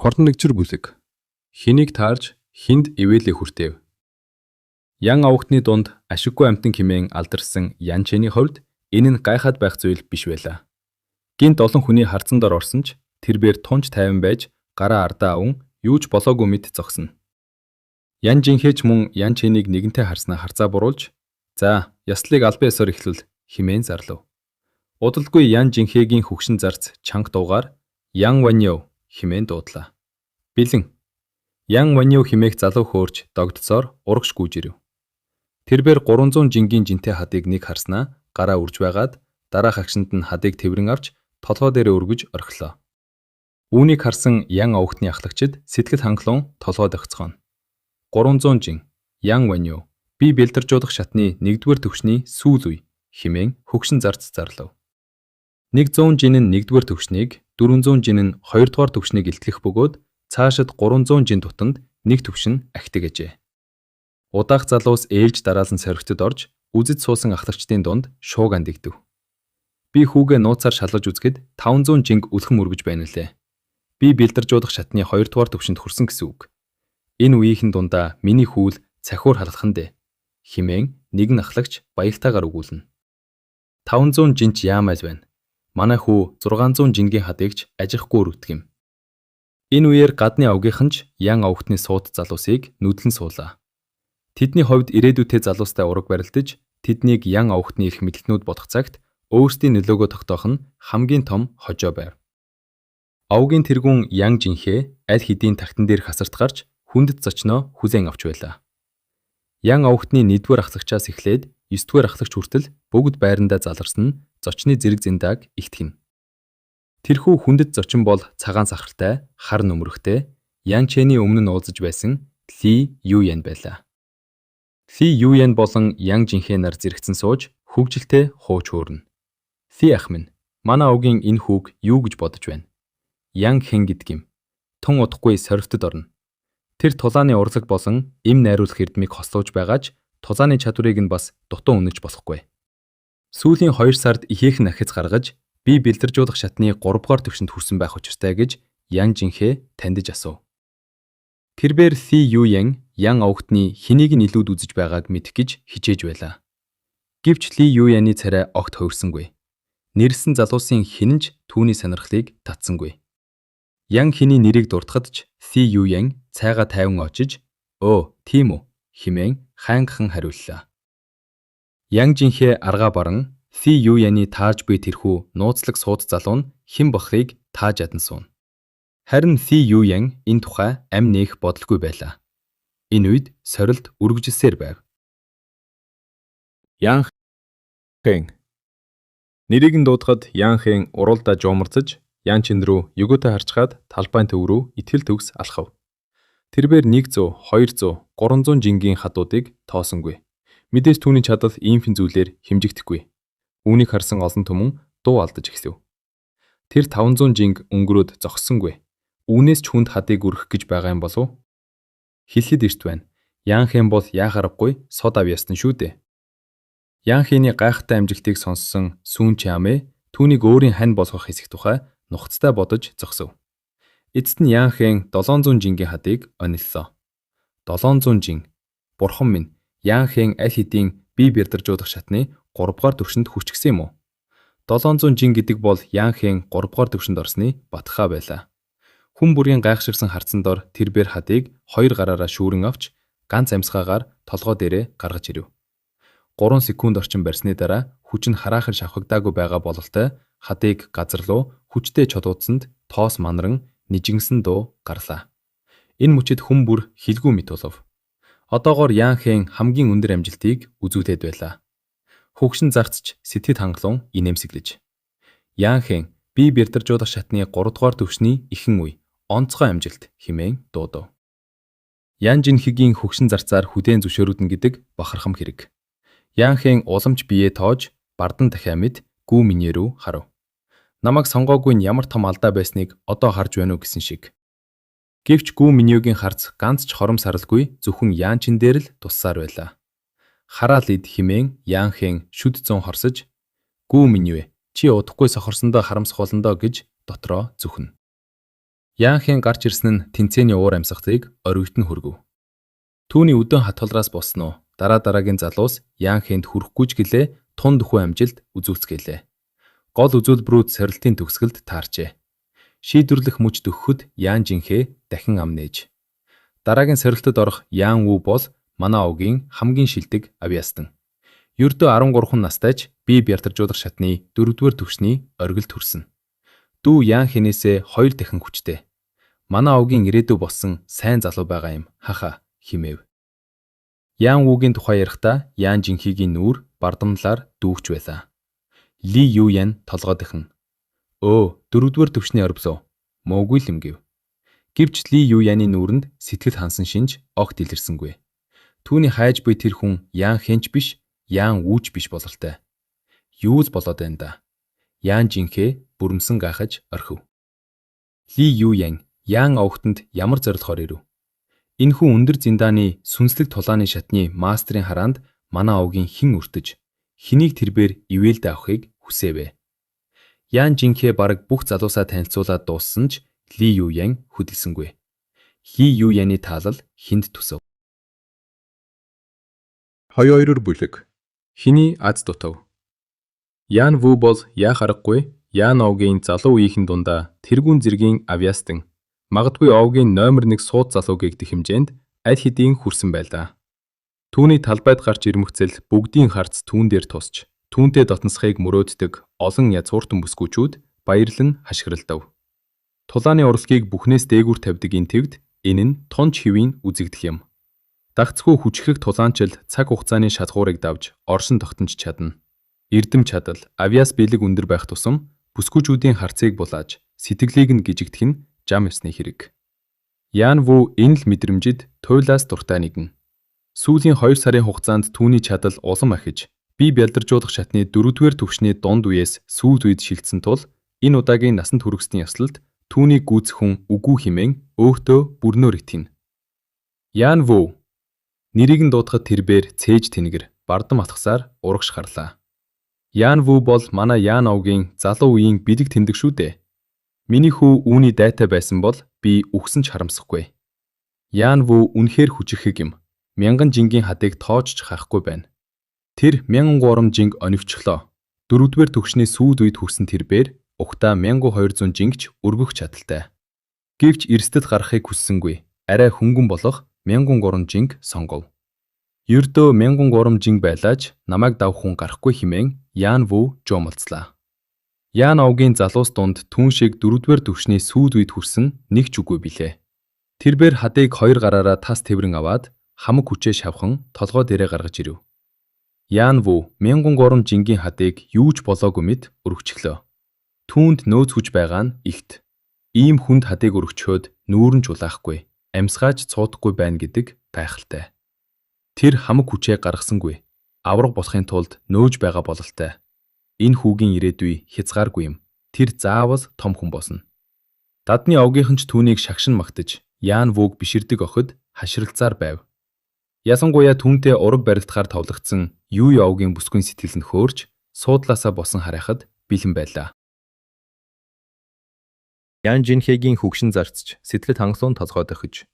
Хордон нэгжир бүлэг. Хэнийг таарж хинд ивэлээ хүртээв. Ян авахтны дунд ашиггүй амтан хэмээн алдарсан Ян Чэний хувьд энэ нь гайхаад байх зүйл биш байлаа. Гинт олон хүний харцан дор орсон ч тэрбээр тунч тайван байж гараа ардаа аван юу ч болоогүй мэт зогсно. Ян Жинхээч мөн Ян Чэнийг нэгэнтээ харснаа харцаа буруулж "За, яслыг албан ёсоор эхлүүл" хэмээн зарлав. Удалгүй Ян Жинхээгийн хөгшин зарц чанга дуугаар "Ян Ваньяв" хэмээн дуудлаа. Бэлэн Ян Ваньяв хэмээх залуу хөөрч догдсоор урагш гүйж ирэв. Тэрбээр 300 жингийн жинтэй хадыг нэг харснаа гараа үрж байгаад дараах агшинд нь хадыг тэврэн авч толгой дээрээ өргөж орхилоо. Үүнийг харсан Ян авахтны ахлагчид сэтгэл хангалуун толгой догцгооно. 300 жин Ян Ваньяв би бэлдэржуулах шатны 1-р төвшний сүүл үе хэмээн хөгшин зарц зарлав. 100 жин нь 1-р төвшнийг, 400 жин нь 2-р төвшнийг илтгэх бөгөөд цаашид 300 жин тутамд нэг төвшин ахдаг гэжээ. Удаах залуус ээлж дараалан соригтод орж үзэж суусан ахлагчдын дунд шууг андигдэв. Би хүүгээ нууцаар шалгаж үзэхэд 500 жинг үлхэн мөргөж байна лээ. Би бэлдэржуулах шатны 2-р төвшөнд хүрсэн гэсэн үг. Энэ үеийнхэн дундаа миний хүүл цахиур халаххан дээ хэмээн нэгэн ахлагч баялтайгаар өгүүлнэ. 500 жинч яамайл байна. Манай хүү 600 жингийн хадыгч ажихгүй өргөдөг юм. Энэ үеэр гадны авгийнхан ч Ян авахтны сууд залуусыг нүдлэн суулаа. Тэдний хувьд ирээдүйтэй залуустай ураг барилдаж тэднийг Ян авахтны эрх мэдлтнүүд бодох цагт өөрсдийн нөлөөгөө тогтоох нь хамгийн том хожоо байв. Авгийн тэргүүн Ян Жинхээ аль хэдийн тагтан дээр хасарт гарч хүндэт зочноо хүлээн авч байлаа. Ян авахтны 1-р ахлагчаас эхлээд 9-р ахлагч хүртэл бүгд байрандаа заларсан нь зочны зэрэг зэндааг ихтгэн. Тэрхүү хүндэт зочин бол цагаан сахартай, хар нөмрөхтэй Ян Чэний өмнө нь уулзаж байсан Ли Юян байлаа. Ли Юян болон Ян Жинхээ нар зэрэгцэн сууж хөгжилтэй хууч хөөрнө. Ли ах минь, манай авгийн энэ хүүг юу гэж бодож байна? Ян хэн гэдэг юм? Тун удахгүй соригтод орно. Тэр тулааны урлаг болон эм найруулах эрдмийг хослуулж байгаач тулааны чадварыг нь бас дутуу үнэлж болохгүй. Сүүлийн 2 сард ихээхэн ахиц гаргаж би бэлдэржуулах шатны 3-р төвшөнд хүрсэн байх учиртай гэж Ян Жинхээ таньдаж асуув. Тэрбээр Ли Юян Ян авахтны хэнийг нь илүүд үзэж байгааг мэдэх гэж хичээж байлаа. Гэвч Ли Юяны царай огт хувирсангүй. Нэрсэн залуусын хэн ч түүний сонирхлыг татсангүй. Ян хэний нэрийг дуртахад ч Ли Юян цайгаа тайван очиж "Өө, тийм үү" хэмээн хайнгахан хариуллаа. Ян Жинхээ аргаа баран Ли Юяны тааж буй тэрхүү нууцлаг сууд залуу нь хэн бохрыг тааж ядан суун. Харин Ли Юян энэ тухай амь нээх бодолгүй байлаа. Энэ үед сорилт үргэжилсээр байв. Ян Хэн нэрийг нь дуудахад Ян Хэн уралдаа жуумарцаж Ян Чин рүү югөөтэй харчгаад талбайн төв рүү итгэл төгс алхав. Тэрбээр 100, 200, 300 жингийн хадуудыг тоосонгүй. Мэдээж түүний чадал иймхэн зүйлээр хэмжигдэхгүй. Үүнийг харсан олон түмэн дуу алдаж эхлэв. Тэр 500 жинг өнгөрөөд зогссонгүй. Үүнээс ч хүнд хадыг өргөх гэж байгаа юм болов? Хэлэхэд эрт байна. Ян Хэн бол яах аргагүй сод ав ястан шүү дээ. Ян Хэний гайхалтай амжилтыг сонссон Сүүн Чамэ түүнийг өөрийн хань болгох хэсэг тухай нухацтай бодож зогсов. Эцэст нь Ян Хэн 700 жингийн хадыг ониллоо. 700 жин. Бурхан минь, Ян Хэн аль хэдийн би бэлдэржуулах шатны 3-р төвшөнд хүрчихсэн юм уу? 700 жин гэдэг бол Ян Хэн 3-р төвшөнд орсны батхаа байлаа. Хүн бүрийн гайхширсан харцан дор тэрбээр хадыг 2 гараараа шүүрэн авч ганц амьсгаагаар толгой дээрээ гаргаж ирэв. 3 секунд орчим барьсны дараа хүч нь хараахан шавхагдаагүй байгаа бололтой хадыг газар руу хүчтэй чодуудсанд тоос манаран нижигнсэн дуу гарлаа. Энэ мөчид хүн бүр хилгүй мэт болов. Одоогоор Ян Хэн хамгийн өндөр амжилтыг үзүүлээд байлаа. Хөгшин зарцч сэтгэл хангалуун инээмсэглэж. Ян Хэн би бэлдэржуулах шатны 3-р төвшний ихэн үе онцгой амжилт хэмээн дуудав. Ян Жинхэгийн хөгшин зарцаар хүдээн зөвшөөрөгдөн гэдэг бахархам хэрэг. Ян Хэн уламж биеэ тоож бардан дахиа мэд Гүү Минье рүү харав. Намайг сонгоогүй нь ямар том алдаа байсныг одоо харж байна уу гэсэн шиг. Гэвч Гүү Миньегийн харц ганц ч хором саралгүй зөвхөн Ян Чин дээр л туссаар байлаа. Хараал ид химэн Ян Хэн шүд зүүн хорсож "Гүү Минье, чи удахгүй сохорсондоо харамсах болондоо" гэж дотроо зүхнэ. Яанхийн гарч ирсэн нь тэнцээний уур амьсгатыг оройт нь хүргэв. Түүний өдөө хатгалраас босноо дараагийн залуус Яанхинд хүрэхгүй ч гэлээ тун дөхөө амжилт үзүүлцгээлээ. Гол үзүүлбэрүүд сорилтын төгсгөлд таарчээ. Шийдвэрлэх мөч төгөхөд Яан Жинхээ дахин ам нээж. Дараагийн сорилтод орох Яан Вүү бол манай овгийн хамгийн шилдэг авьяастан. Ердөө 13 настайч бие бяртаржуулах шатны 4-р төвшний оргилд хүрсэн. Дүү Яан хинээсээ 2 дахин хүчтэй. Манай овгийн ирээдүй болсон сайн залуу байгаа юм хаха химээв. Яан Вүүгийн тухай ярихдаа Яан Жинхигийн нүүр бардамлаар дүүгч байлаа. Ли Юян толгой дахин "Өө, 4-р төвшний орбсоо. Мөөгүй л юм" гэв. Гэвч Ли Юяны нүүрэнд сэтгэл хансан шинж огт илэрсэнгүй. Түүний хайж буй тэр хүн Яан Хэнч биш, Яан Вүүч биш бололтой. Юу л болоод байна да. Яан Жинхээ бүрмсэн гайхаж орхив. Ли Юян Яан овгтонд ямар зорилгоор ирэв? Энэхүү өндөр зиндааны сүнслэг тулааны шатны мастрын хараанд манай овгийн хэн өртөж, хэнийг тэрбээр ивэлдэ авахыг хүсэвэ. Яан Жинхээ бараг бүх залуусаа танилцуулаад дууссан ч Ли Юян хөдөлсөнгүй. Ли Юяны таалал хүнд төсөв. 2-р бүлэг. Хиний аз дутав. Яан Вүү бол яах аргагүй Яан овгийн залуу үеийнхэн дундаа тэргүүн зэргийн авьяастан, магадгүй овгийн номер 1 сууд залуу гэгдэх хэмжээнд аль хэдийн хүрсэн байлаа. Түүний талбайд гарч ирмэгцэл бүгдийн харц түүн дээр тусч, түүнтэй дотносхийг мөрөөддөг олон язгууртан бүсгүүчүүд баярлан хашгиралдав. Тулааны урлагийг бүхнээс дээгүүр тавьдаг энэ тэгд энэ нь тунч хэвийн үзэгдэх юм. Дагцгүй хүчрэх тулаанчил цаг хугацааны шалгуурыг давж оршин тогтнож чадна. Эрдэм чадал, авьяас биелэг өндөр байх тусам бүсгүүчүүдийн харцыг булааж, сэтгэлийг нь гжигдэх нь жам ёсны хэрэг. Яан Вүү энэ л мэдрэмжид туйлаас дуртай нэгэн. Сүүлийн 2 сарын хугацаанд түүний чадал улам ахиж, бие бялдаржуулах шатны 4-р төвшний дунд үеэс сүүл үед шилжсэн тул энэ удаагийн насанд хүргэсний ёслолд түүнийг гүйцэх хүн үгүй хэмээн өөртөө бүрнөөр итгэнэ. Яан Вүү нэрийг нь дуудахад тэрбээр цээж тэнгэр бардам атгасаар урагш харлаа. Яан Вүү бол манай Яан овгийн залуу үеийн бэлэг тэмдэг шүү дээ. Миний хүү үүний дайтай байсан бол би үхсэн ч харамсахгүй. Яан Вүү үнэхээр хүчирхэг юм. 1000 жингийн хадыг тоочч хахгүй байна. Тэр 1003 жинг онивчлоо. 4-р төвшний сүүл үед хүрсэн тэрбээр угтаа 1200 жингч өргөх чадaltaй. Гэвч эрсдэд гарахыг хүссэнгүй. Арай хөнгөн болох 1003 жинг сонгов. Ердөө 1003 жинг байлаач намайг давх хүн гарахгүй хэмээн Яан Вүү жуумалцлаа. Яан овгийн залуус дунд түүн шиг 4-р төвшний сүүл үед хүрсэн нэг ч үгүй билээ. Тэрбээр хадыг 2 гараараа тас тэврэн аваад хамаг хүчээ шавхан толгой дээрээ гаргаж ирэв. Яан Вүү 1003 жингийн хадыг юу ч болоогүй мэд өргөчлөө. Түүнд нөөц хүч байгаа нь ихт. Ийм хүнд хадыг өргөчхөөд нүүрэн ч улаахгүй, амьсгаач цуудахгүй байна гэдэг гайхалтай. Тэр хамаг хүчээ гаргасангүй. Авраг болохын тулд нөөж байгаа бололтой. Энэ хүүгийн ирээдүй хязгааргүй юм. Тэр заавал том хүн болно. Дадны овгийнхан ч түүнийг шагшин магтаж, Яан Вүүг биширдэг охид хаширалцаар байв. Ясангуяа түүнтэй ураг барилдахаар товлогдсон Юй овгийн бүсгүйн сэтгэл нь хөөрч, суудлаасаа босон харайхад бэлэн байлаа. Яан Жинхэгийн хөгшин зарцж, сэтгэлд хангалуун толгой дохиж.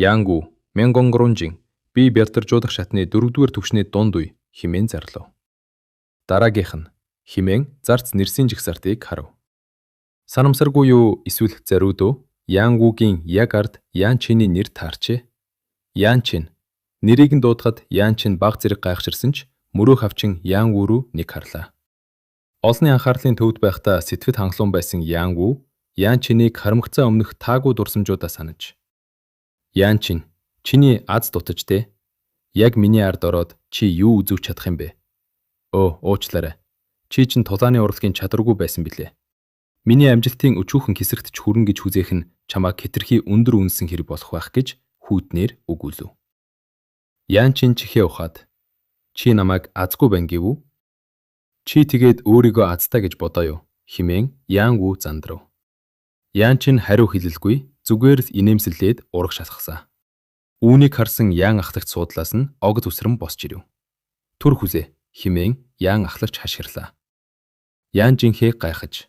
Яангүү 1003 жин би бялдаржуулах шатны 4-р төвшний дунд үе химэн зарлав. Дараагийнх нь химэн зарц нэрсийн жигсартыг харав. Санамсаргүй юу эсвэл зариудөө Яангүүгийн яг ард Яан Чиний нэр таарчээ. Яан Чин нэрийг нь дуудахад Яан Чин баг зэрэг гайхширсан ч мөрөө хавчин Яан Вүү рүү нэг харлаа. Олонний анхаарлын төвд байхдаа сэтгэл хангалуун байсан Яан Вүү Яан Чинийг харамгцаа өмнөх таагүй дурсамжуудаа санаж. Яан Чин, чиний аз дутаж те. Яг миний ард ороод чи юу үзүүч чадах юм бэ? Уучлаарай. Чи чин тулааны урлагийн чадваргүй байсан билээ. Миний амжилтын өчүүхэн хэсэгт ч хүрэн гэж хүзээх нь чамайг хэтэрхий өндөр үнсэн хэрэг болох байх гэж хүүднэр өгүүлв. Яан Чин чихээ ухаад чи намайг азгүй байна гэв үү? Чи тэгээд өөрийгөө азтай гэж бодоо юу? Химэн Яан Вүү зандрав. Яан Чин хариу хэлэлгүй зүгээр л инээмсэлээд ураг шалгасан. Үүнийг харсан Яан ахлагч суудлаас нь огт үсрэн босч ирэв. Түр хүзээ химэн Яан ахлагч хашгирлаа. Яан Жинхээ гайхаж.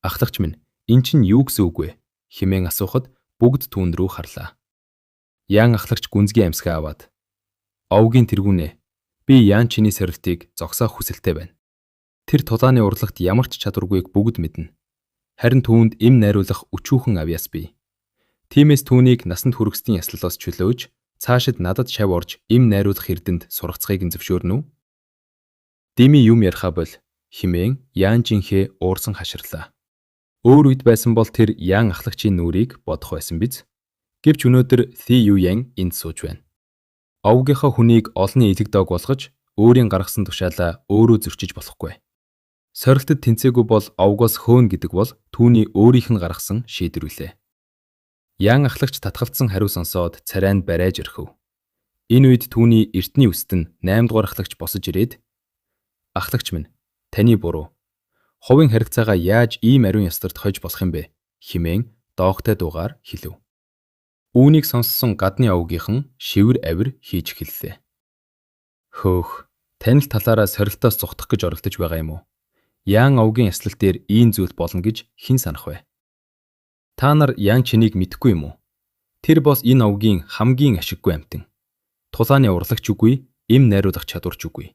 Ахлагч минь эн чинь юу гэсэн үг вэ? хэмээн асуухад бүгд түүн рүү харлаа. Ян ахлагч гүнзгий амьсгаа аваад овгийн тэргүүнээ би Ян чиний сорилтыг зогсоох хүсэлтэй байна. Тэр тулааны урлагт ямар ч чадваргүйг бүгд мэднэ. Харин түүнд эм найруулах өчүүхэн авьяас бий. Тиймээс түүнийг насанд хүргэсдийн яслалаас чөлөөж цаашид надад шав орж эм найруулах эрдэнд сургацхыг нь зөвшөөрнө үү? Дими юм ярихаа бол хэмээн Ян жинхээ уурсан хаширлаа. Өөр үед байсан бол тэр Ян ахлагчийн нүрийг бодох байсан биз? Гэвч өнөөдөр Thi Yuyan энд сууж байна. Овгийнхаа хүнийг олонний илэг дог болгож өөрийн гаргасан тушаалаа өөрөө зөрчиж болохгүй. Сорилтод тэнцээгүй бол овгоос хөөн гэдэг бол түүний өөрийнх нь гаргасан шийдвэр үлээ. Ян ахлагч татгалцсан хариу сонсоод царайнд барайж өрхөв. Энэ үед түүний эртний үст нь 8 дугаар ахлагч босож ирээд "Ахлагч минь, таны буруу. Хувийн харигцаагаа яаж ийм ариун ястарт хойж болох юм бэ?" хэмээн доогтой дуугаар хэлв. Үүнийг сонссон гадны овгийнхан шивэр авир хийж эхэллээ. "Хөөх, тань л талаараа сорилтоос зугтах гэж оролдож байгаа юм уу? Ян овгийн яслал дээр ийм зүйл болно гэж хэн санах вэ? Та нар Ян чинийг мэдэхгүй юм уу? Тэр бос энэ овгийн хамгийн ашиггүй амьтан. Тулааны урлагч үгүй, эм найруулах чадварч үгүй.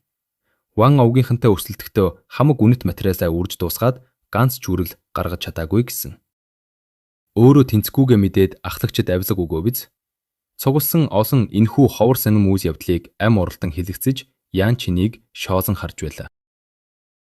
Ван овгийнхантай өрсөлдөхдөө хамаг үнэт материалаа үрж дуусгаад ганц чүрэл гаргаж чадаагүй гэсэн. Өөрөө тэнцгүүгээ мэдээд ахлагчид авилга өгөө биз? Цугласан олон энхүү ховор сонин үйл явдлыг ам уралдан хэлэгцэж Ян чинийг шоолон харж байлаа.